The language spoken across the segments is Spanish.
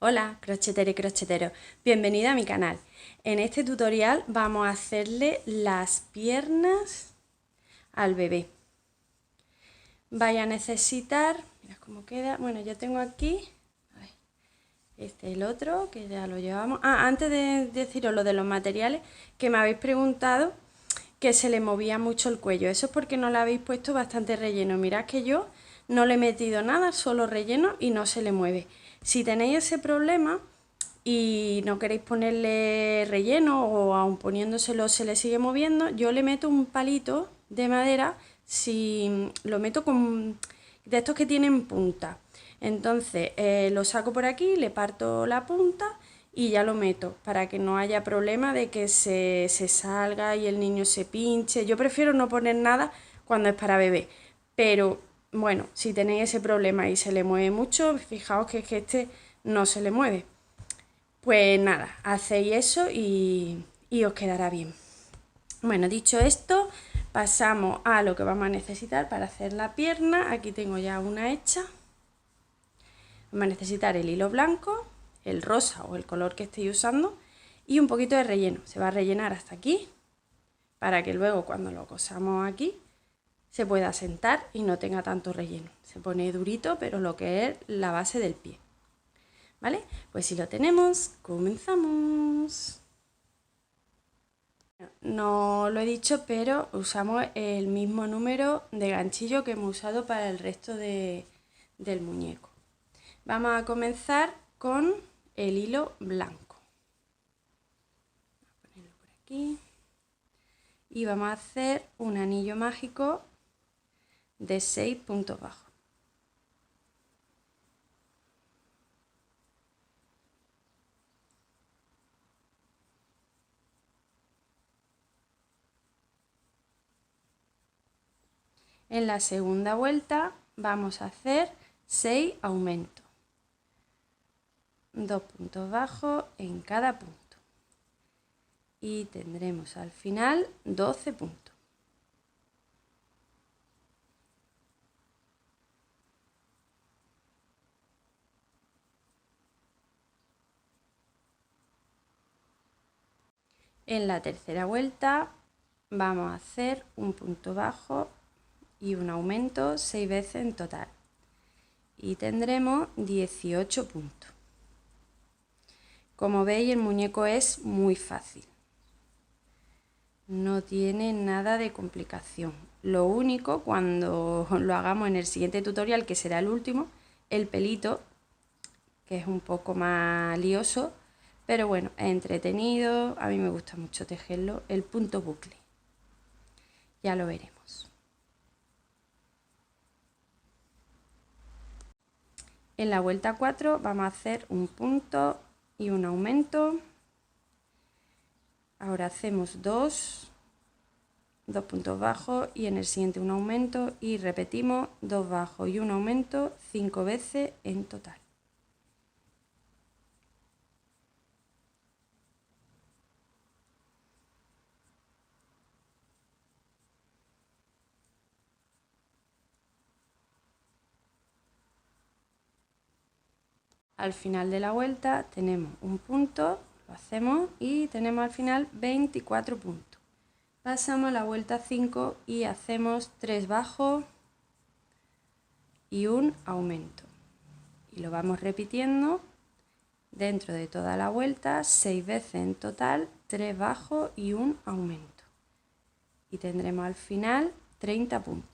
Hola, crochetero y crochetero, bienvenido a mi canal. En este tutorial vamos a hacerle las piernas al bebé. Vaya a necesitar, mira cómo queda, bueno, yo tengo aquí, este es el otro que ya lo llevamos. Antes de deciros lo de los materiales, que me habéis preguntado que se le movía mucho el cuello, eso es porque no le habéis puesto bastante relleno. Mirad que yo no le he metido nada, solo relleno y no se le mueve. Si tenéis ese problema y no queréis ponerle relleno o aun poniéndoselo se le sigue moviendo, yo le meto un palito de madera, si lo meto con de estos que tienen punta. Entonces lo saco por aquí, le parto la punta y ya lo meto para que no haya problema de que se salga y el niño se pinche. Yo prefiero no poner nada cuando es para bebé, pero bueno, si tenéis ese problema y se le mueve mucho, fijaos que es que este no se le mueve. Pues nada, hacéis eso y os quedará bien. Bueno, dicho esto, pasamos a lo que vamos a necesitar para hacer la pierna. Aquí tengo ya una hecha. Vamos a necesitar el hilo blanco, el rosa o el color que estéis usando y un poquito de relleno. Se va a rellenar hasta aquí para que luego cuando lo cosamos aquí se pueda sentar y no tenga tanto relleno. Se pone durito, pero lo que es la base del pie. ¿Vale? Pues si lo tenemos, comenzamos. No lo he dicho, pero usamos el mismo número de ganchillo que hemos usado para el resto del muñeco. Vamos a comenzar con el hilo blanco. Voy a ponerlo por aquí. Y vamos a hacer un anillo mágico de 6 puntos bajos. En la segunda vuelta vamos a hacer 6 aumentos. 2 puntos bajos en cada punto. Y tendremos al final 12 puntos. En la tercera vuelta vamos a hacer un punto bajo y un aumento 6 veces en total. Y tendremos 18 puntos. Como veis, el muñeco es muy fácil. No tiene nada de complicación. Lo único, cuando lo hagamos en el siguiente tutorial, que será el último, el pelito, que es un poco más lioso, pero bueno, es entretenido, a mí me gusta mucho tejerlo, el punto bucle. Ya lo veremos. En la vuelta 4 vamos a hacer un punto y un aumento. Ahora hacemos dos puntos bajos y en el siguiente un aumento y repetimos 2 bajos y un aumento 5 veces en total. Al final de la vuelta tenemos un punto, lo hacemos y tenemos al final 24 puntos. Pasamos a la vuelta 5 y hacemos 3 bajos y un aumento. Y lo vamos repitiendo dentro de toda la vuelta 6 veces en total, 3 bajos y un aumento. Y tendremos al final 30 puntos.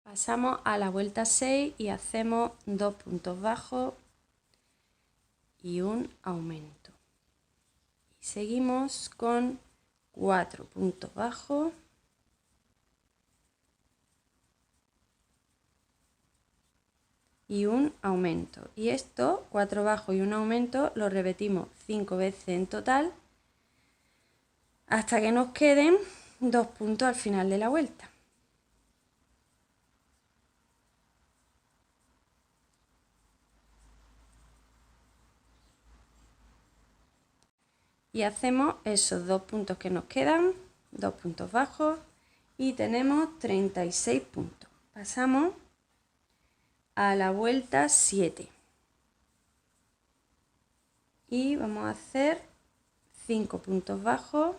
Pasamos a la vuelta 6 y hacemos 2 puntos bajos y un aumento. Y seguimos con 4 puntos bajos y un aumento. Y esto, 4 bajos y un aumento, lo repetimos 5 veces en total hasta que nos queden 2 puntos al final de la vuelta. Y hacemos esos 2 puntos que nos quedan, 2 puntos bajos y tenemos 36 puntos. Pasamos a la vuelta 7 y vamos a hacer 5 puntos bajos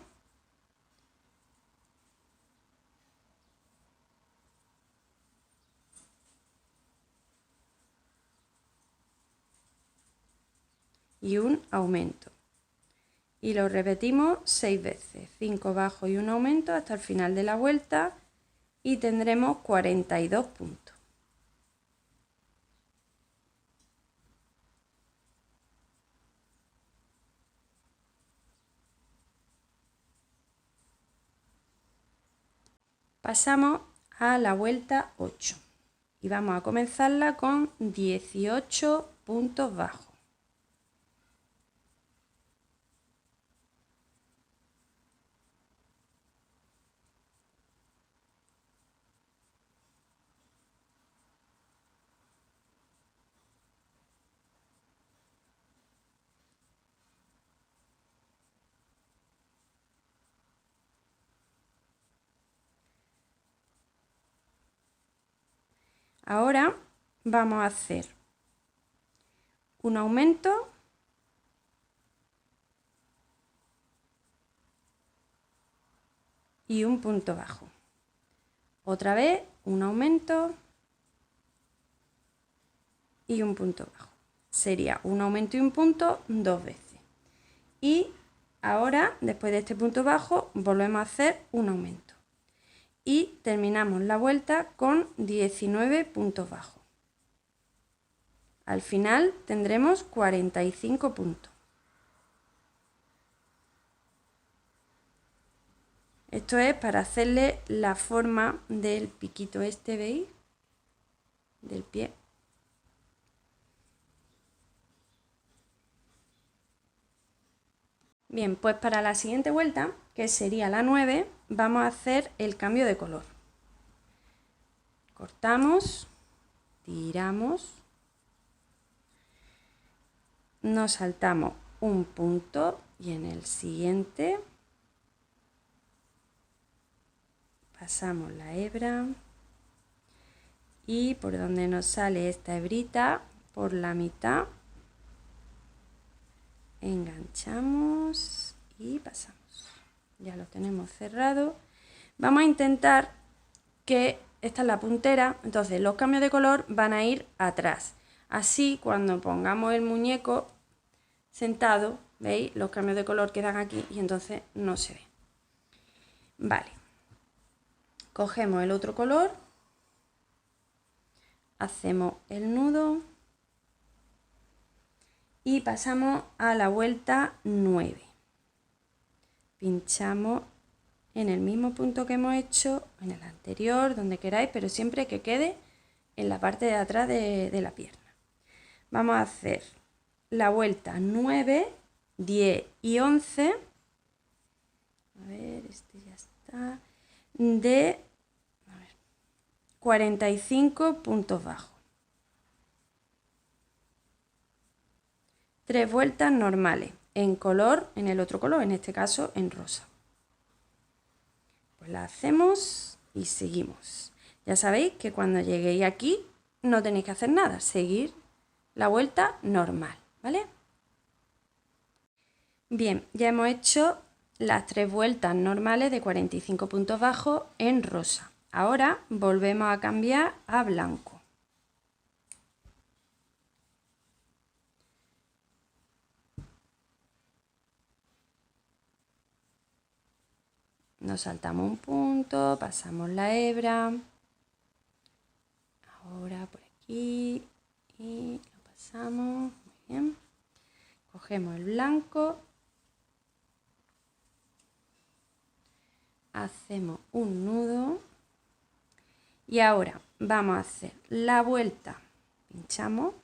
y un aumento. Y lo repetimos 6 veces, 5 bajos y un aumento hasta el final de la vuelta y tendremos 42 puntos. Pasamos a la vuelta 8 y vamos a comenzarla con 18 puntos bajos. Ahora vamos a hacer un aumento y un punto bajo. Otra vez un aumento y un punto bajo. Sería un aumento y un punto 2 veces. Y ahora, después de este punto bajo, volvemos a hacer un aumento. Y terminamos la vuelta con 19 puntos bajos. Al final tendremos 45 puntos. Esto es para hacerle la forma del piquito este, ¿veis? Del pie. Bien, pues para la siguiente vuelta, que sería la 9, vamos a hacer el cambio de color. Cortamos, tiramos, nos saltamos un punto y en el siguiente pasamos la hebra y por donde nos sale esta hebrita, por la mitad, enganchamos y pasamos. Ya lo tenemos cerrado. Vamos a intentar que esta es la puntera, entonces los cambios de color van a ir atrás. Así cuando pongamos el muñeco sentado, ¿veis? Los cambios de color quedan aquí y entonces no se ve. Vale. Cogemos el otro color, hacemos el nudo y pasamos a la vuelta 9. Pinchamos en el mismo punto que hemos hecho en el anterior, donde queráis, pero siempre que quede en la parte de atrás de la pierna. Vamos a hacer la vuelta 9, 10 y 11. A ver, este ya está. De 45 puntos bajos. 3 vueltas normales, en color, en el otro color, en este caso en rosa. Pues la hacemos y seguimos. Ya sabéis que cuando lleguéis aquí no tenéis que hacer nada, seguir la vuelta normal, ¿vale? Bien, ya hemos hecho las 3 vueltas normales de 45 puntos bajos en rosa. Ahora volvemos a cambiar a blanco. Nos saltamos un punto, pasamos la hebra. Ahora por aquí y lo pasamos. Muy bien. Cogemos el blanco. Hacemos un nudo. Y ahora vamos a hacer la vuelta. Pinchamos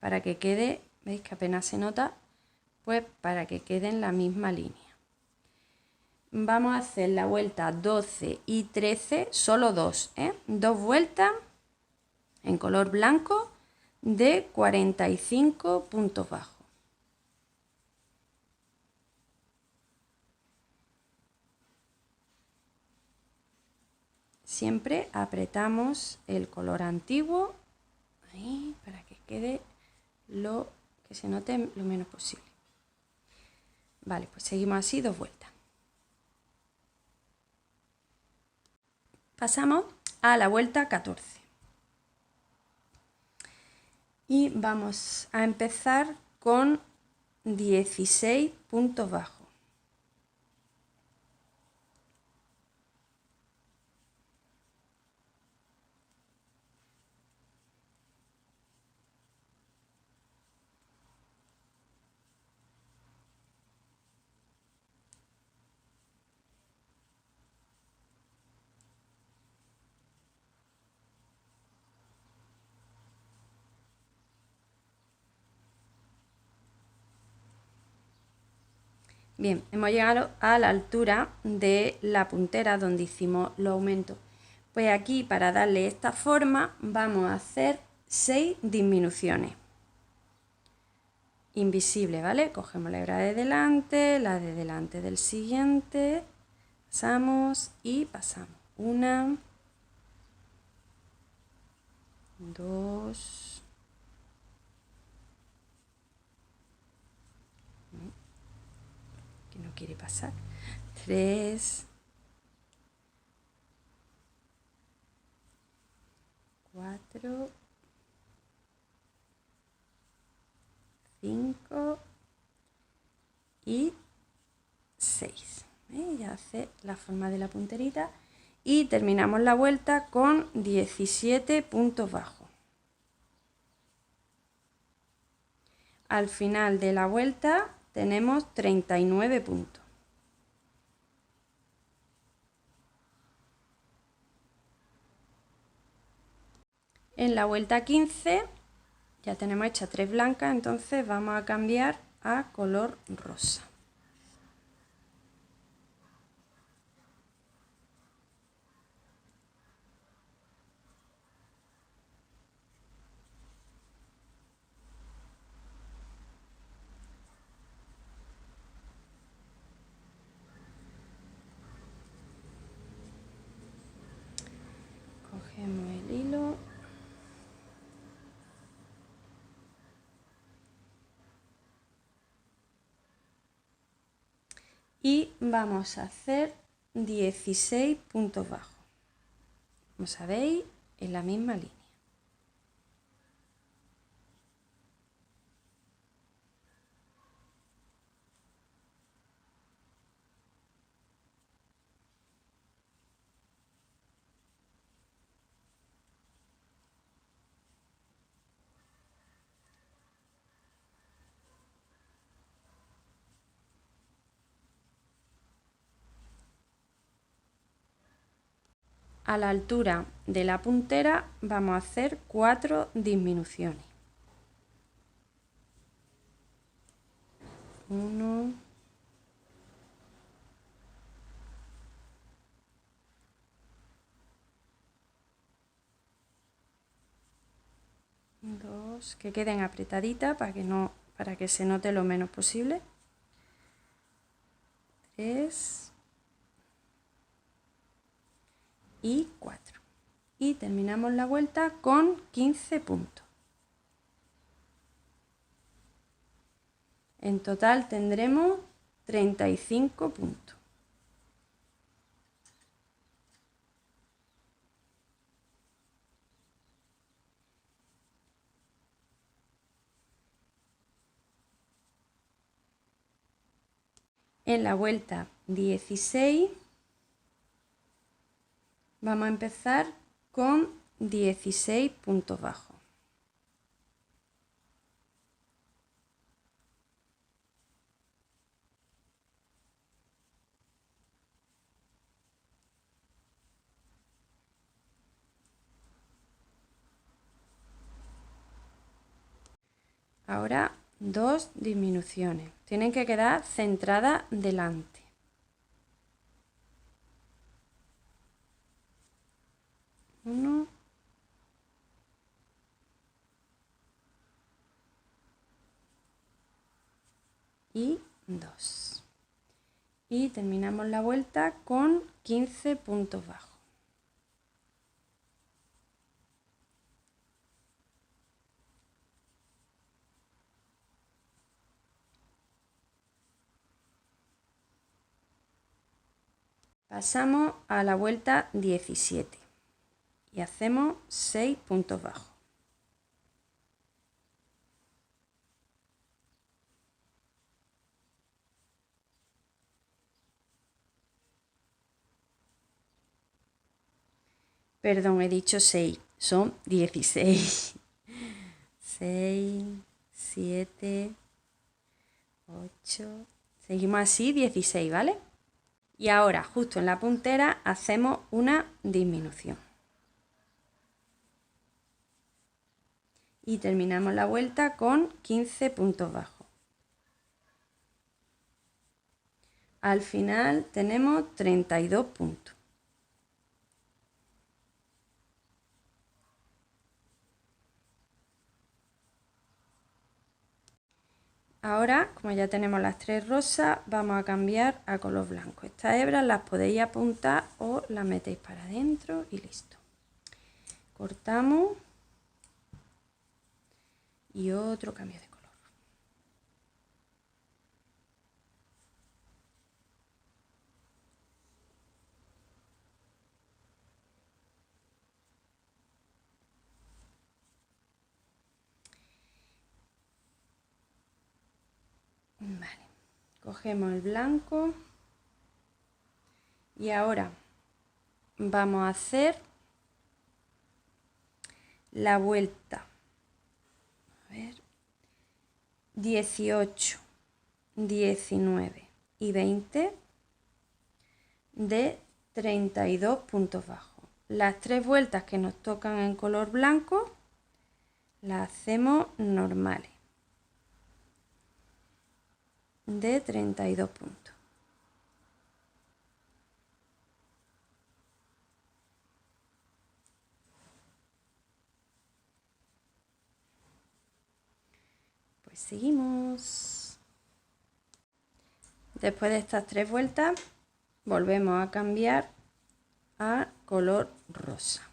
para que quede, veis que apenas se nota, pues para que quede en la misma línea. Vamos a hacer la vuelta 12 y 13, solo 2, 2 vueltas en color blanco de 45 puntos bajos. siempre apretamos el color antiguo ahí para que quede que se note lo menos posible. Vale, pues seguimos así 2 vueltas. Pasamos a la vuelta 14. Y vamos a empezar con 16 puntos bajos. Bien, hemos llegado a la altura de la puntera donde hicimos los aumentos. Pues aquí, para darle esta forma, vamos a hacer 6 disminuciones invisibles, ¿vale? Cogemos la hebra de delante del siguiente, pasamos y pasamos. 1, 2, que no quiere pasar, 3, 4, 5 y 6. Ya hace la forma de la punterita y terminamos la vuelta con 17 puntos bajos. Al final de la vuelta tenemos 39 puntos. En la vuelta 15 ya tenemos hechas 3 blancas, entonces vamos a cambiar a color rosa. Cogemos el hilo y vamos a hacer 16 puntos bajos, como sabéis, en la misma línea. A la altura de la puntera vamos a hacer 4 disminuciones. 1, 2, que queden apretaditas para que se note lo menos posible. 3 y 4. Y terminamos la vuelta con 15 puntos. En total tendremos 35 puntos. En la vuelta 16 vamos a empezar con 16 puntos bajos. Ahora 2 disminuciones. Tienen que quedar centradas delante. 1 y 2. Y terminamos la vuelta con 15 puntos bajos. Pasamos a la vuelta 17 y hacemos 6 puntos bajos. Perdón, he dicho 6, son 16. 6, 7, 8, seguimos así 16, ¿vale? Y ahora, justo en la puntera, hacemos una disminución. Y terminamos la vuelta con 15 puntos bajos. Al final tenemos 32 puntos. Ahora, como ya tenemos las 3 rosas, vamos a cambiar a color blanco. Estas hebras las podéis apuntar o las metéis para adentro y listo. Cortamos y otro cambio de color. Vale, cogemos el blanco y ahora vamos a hacer la vuelta. A ver, 18, 19 y 20 de 32 puntos bajos. Las 3 vueltas que nos tocan en color blanco las hacemos normales de 32 puntos. Pues seguimos. Después de estas 3 vueltas volvemos a cambiar a color rosa.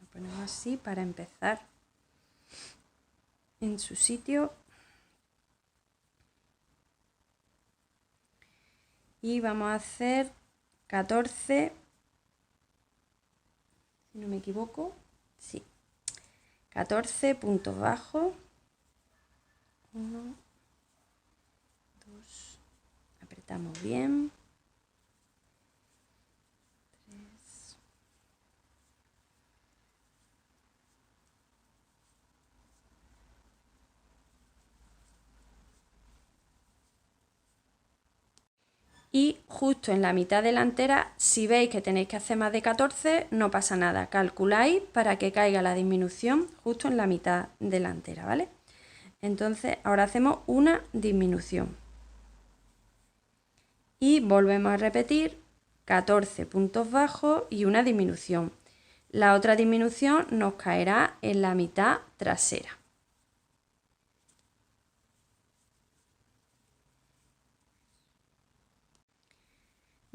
Lo ponemos así para empezar en su sitio. Y vamos a hacer 14, si no me equivoco, sí, 14 puntos bajos. 1, 2, apretamos bien. 3. Y justo en la mitad delantera, si veis que tenéis que hacer más de 14, no pasa nada. Calculáis para que caiga la disminución justo en la mitad delantera, ¿vale? Entonces, ahora hacemos una disminución. Y volvemos a repetir 14 puntos bajos y una disminución. La otra disminución nos caerá en la mitad trasera.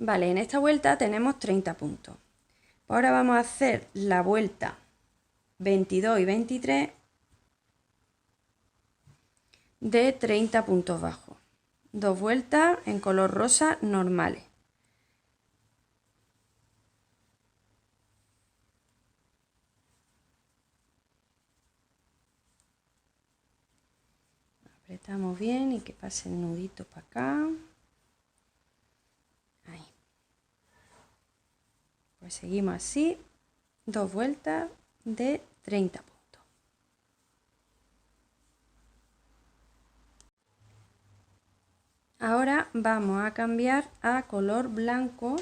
Vale, en esta vuelta tenemos 30 puntos. Ahora vamos a hacer la vuelta 22 y 23 de 30 puntos bajos. 2 vueltas en color rosa normales. Apretamos bien y que pase el nudito para acá. Ahí. Pues seguimos así, 2 vueltas de 30 puntos. Ahora vamos a cambiar a color blanco.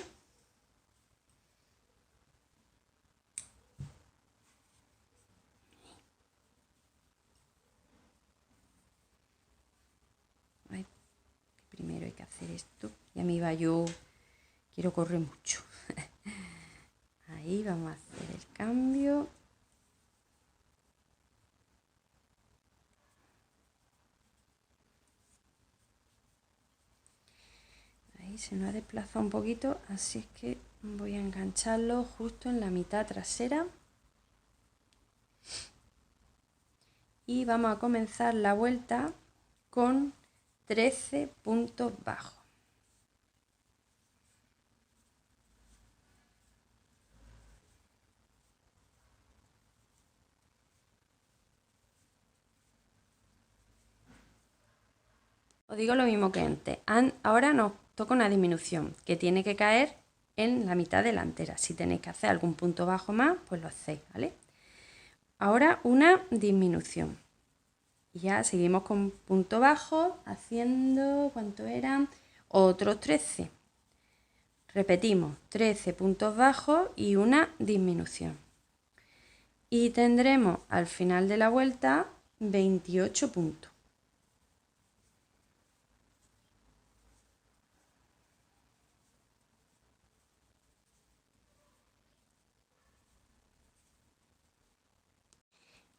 Primero hay que hacer esto y a mí va, yo quiero correr mucho. Ahí vamos a hacer el cambio. Ahí se nos ha desplazado un poquito, así es que voy a engancharlo justo en la mitad trasera. Y vamos a comenzar la vuelta con 13 puntos bajos. Os digo lo mismo que antes. Ahora nos toca una disminución que tiene que caer en la mitad delantera. Si tenéis que hacer algún punto bajo más, pues lo hacéis, ¿vale? Ahora una disminución. Y ya seguimos con punto bajo, haciendo, ¿cuánto eran? Otros 13. Repetimos, 13 puntos bajos y una disminución. Y tendremos al final de la vuelta 28 puntos.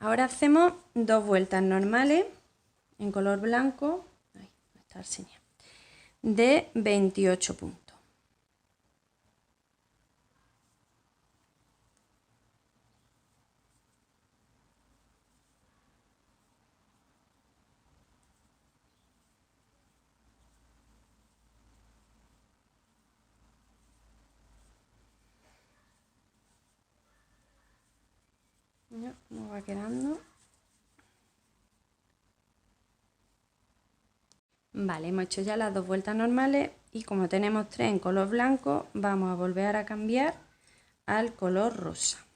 Ahora hacemos dos vueltas normales en color blanco, de 28 puntos. Ya, ¿cómo va quedando? Vale, hemos hecho ya las dos vueltas normales y como tenemos tres en color blanco, vamos a volver a cambiar al color rosa.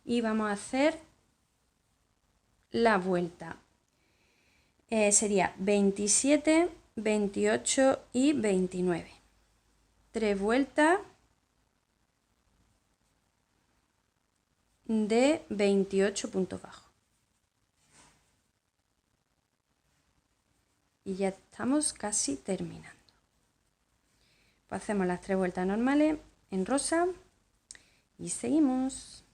Y vamos a hacer la vuelta. Sería 27, 28 y 29. 3 vueltas de 28 puntos bajos. Y ya estamos casi terminando. Pues hacemos las 3 vueltas normales en rosa y seguimos.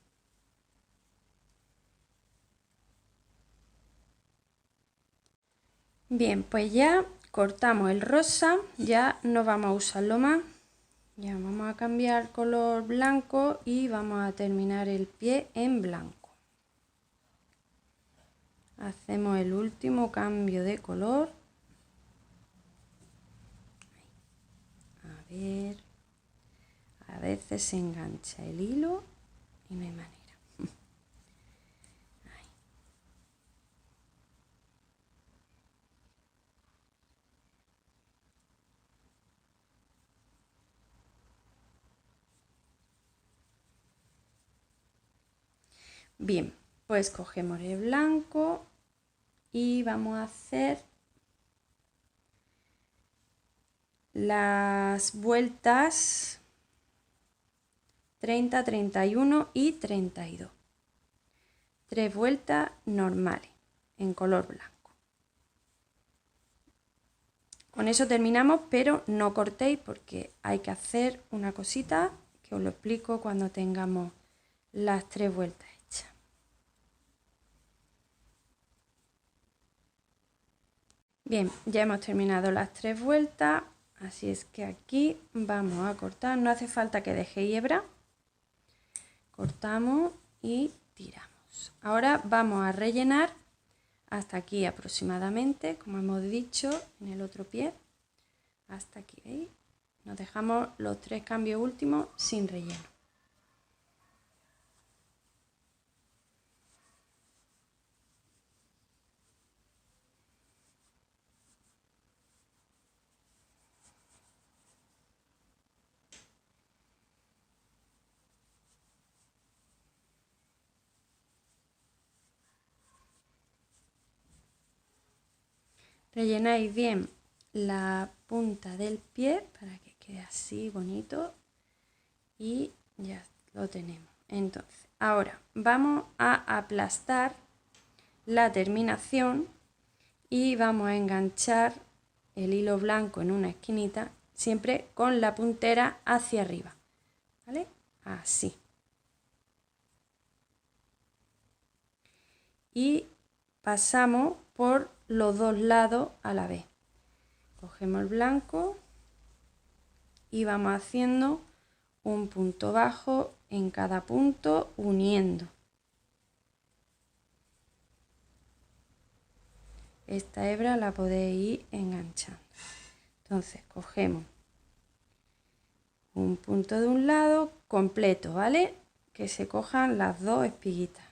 Bien, pues ya cortamos el rosa, ya no vamos a usarlo más. Ya vamos a cambiar color blanco y vamos a terminar el pie en blanco. Hacemos el último cambio de color. A ver, a veces se engancha el hilo y no hay manera. Ahí. Bien, pues cogemos el blanco y vamos a hacer las vueltas 30, 31 y 32. 3 vueltas normales en color blanco. Con eso terminamos, pero no cortéis porque hay que hacer una cosita que os lo explico cuando tengamos las 3 vueltas hechas. Bien, ya hemos terminado las 3 vueltas, así es que aquí vamos a cortar. No hace falta que dejéis hebra. Cortamos y tiramos. Ahora vamos a rellenar hasta aquí aproximadamente, como hemos dicho en el otro pie. Hasta aquí, ¿veis? Nos dejamos los 3 cambios últimos sin relleno. rellenáis bien la punta del pie para que quede así bonito y ya lo tenemos. Entonces, ahora vamos a aplastar la terminación y vamos a enganchar el hilo blanco en una esquinita, siempre con la puntera hacia arriba, ¿vale? Así. Y pasamos por los dos lados a la vez. Cogemos el blanco y vamos haciendo un punto bajo en cada punto, uniendo. Esta hebra la podéis ir enganchando. Entonces cogemos un punto de un lado completo, ¿vale? Que se cojan las dos espiguitas.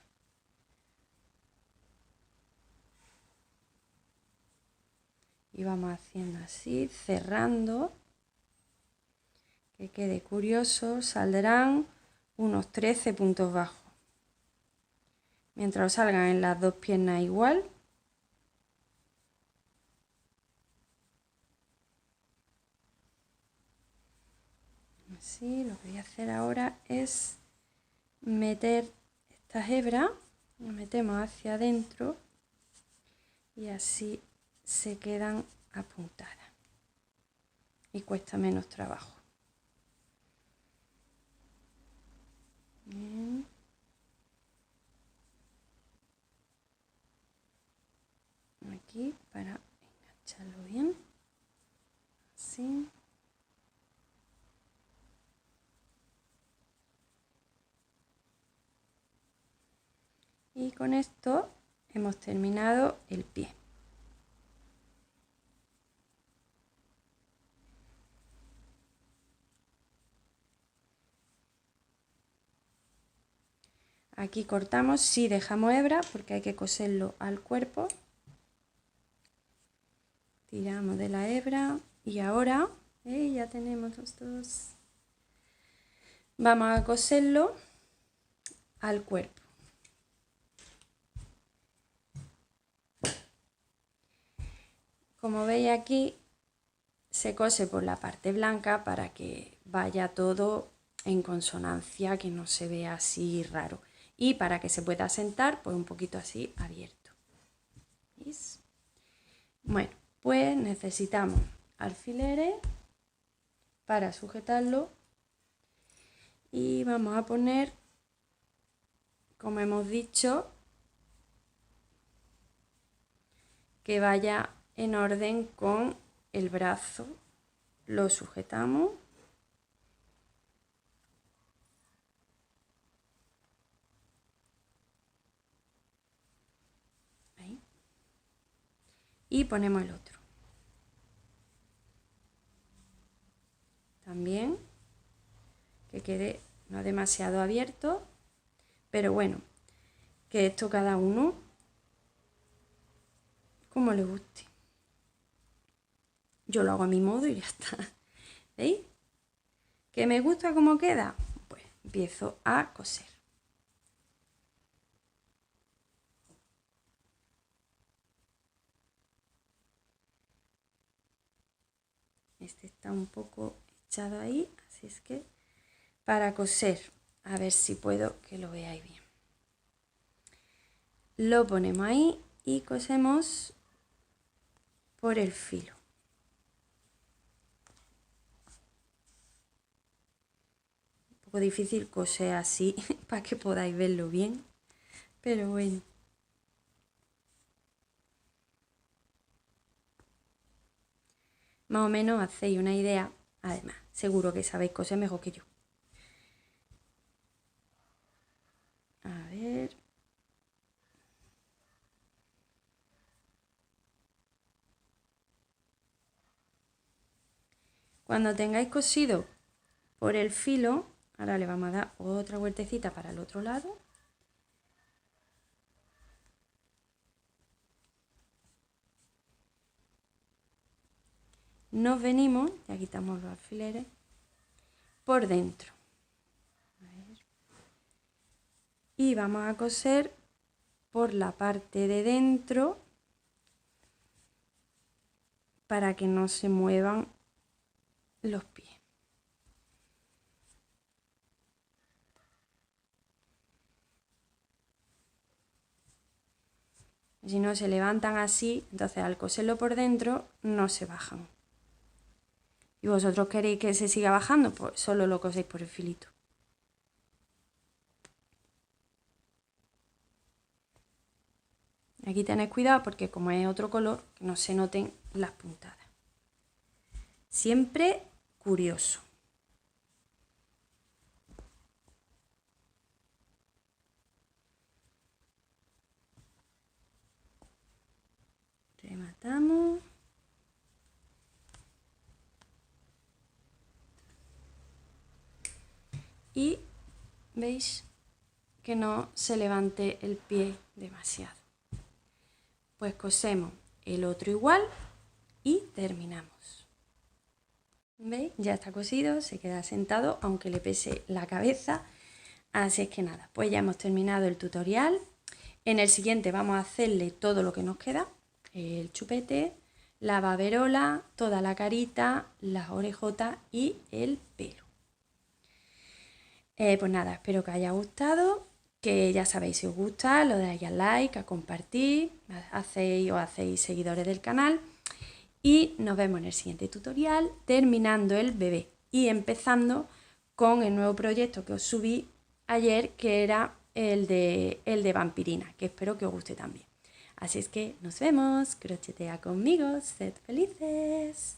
Y vamos haciendo así, cerrando, que quede curioso. Saldrán unos 13 puntos bajos. Mientras os salgan en las dos piernas igual. Así, lo que voy a hacer ahora es meter estas hebras, las metemos hacia adentro y así se quedan apuntadas y cuesta menos trabajo. Bien. Aquí para engancharlo bien, así. Y con esto hemos terminado el pie. Aquí cortamos, sí dejamos hebra porque hay que coserlo al cuerpo. Tiramos de la hebra y ahora ya tenemos los dos. Vamos a coserlo al cuerpo. Como veis aquí se cose por la parte blanca para que vaya todo en consonancia, que no se vea así raro. Y para que se pueda sentar, pues un poquito así abierto. ¿Veis? Bueno, pues necesitamos alfileres para sujetarlo y vamos a poner, como hemos dicho, que vaya en orden con el brazo. Lo sujetamos. Ahí. Y ponemos el otro. También que quede no demasiado abierto, pero bueno, que esto cada uno como le guste. Yo lo hago a mi modo y ya está. ¿Veis? ¿Que me gusta cómo queda? Pues empiezo a coser. Este está un poco echado ahí, así es que para coser, a ver si puedo que lo veáis bien. Lo ponemos ahí y cosemos por el filo. Un poco difícil coser así para que podáis verlo bien, pero bueno. Más o menos hacéis una idea, además, seguro que sabéis coser mejor que yo. A ver. Cuando tengáis cosido por el filo, ahora le vamos a dar otra vueltecita para el otro lado. Nos venimos, ya quitamos los alfileres, por dentro. Y vamos a coser por la parte de dentro para que no se muevan los pies. Si no se levantan así, entonces al coserlo por dentro no se bajan. Y vosotros queréis que se siga bajando, pues solo lo coséis por el filito. Aquí tenéis cuidado porque como es otro color, que no se noten las puntadas. Siempre curioso. Rematamos. Y veis que no se levante el pie demasiado. Pues cosemos el otro igual y terminamos. ¿Veis? Ya está cosido, se queda sentado aunque le pese la cabeza. Así es que nada, pues ya hemos terminado el tutorial. En el siguiente vamos a hacerle todo lo que nos queda. El chupete, la baberola, toda la carita, las orejotas y el pelo. Pues nada, espero que haya gustado, que ya sabéis, si os gusta, lo dais a like, a compartir, os hacéis seguidores del canal y nos vemos en el siguiente tutorial terminando el bebé y empezando con el nuevo proyecto que os subí ayer, que era el de vampirina, que espero que os guste también. Así es que nos vemos, crochetea conmigo, sed felices.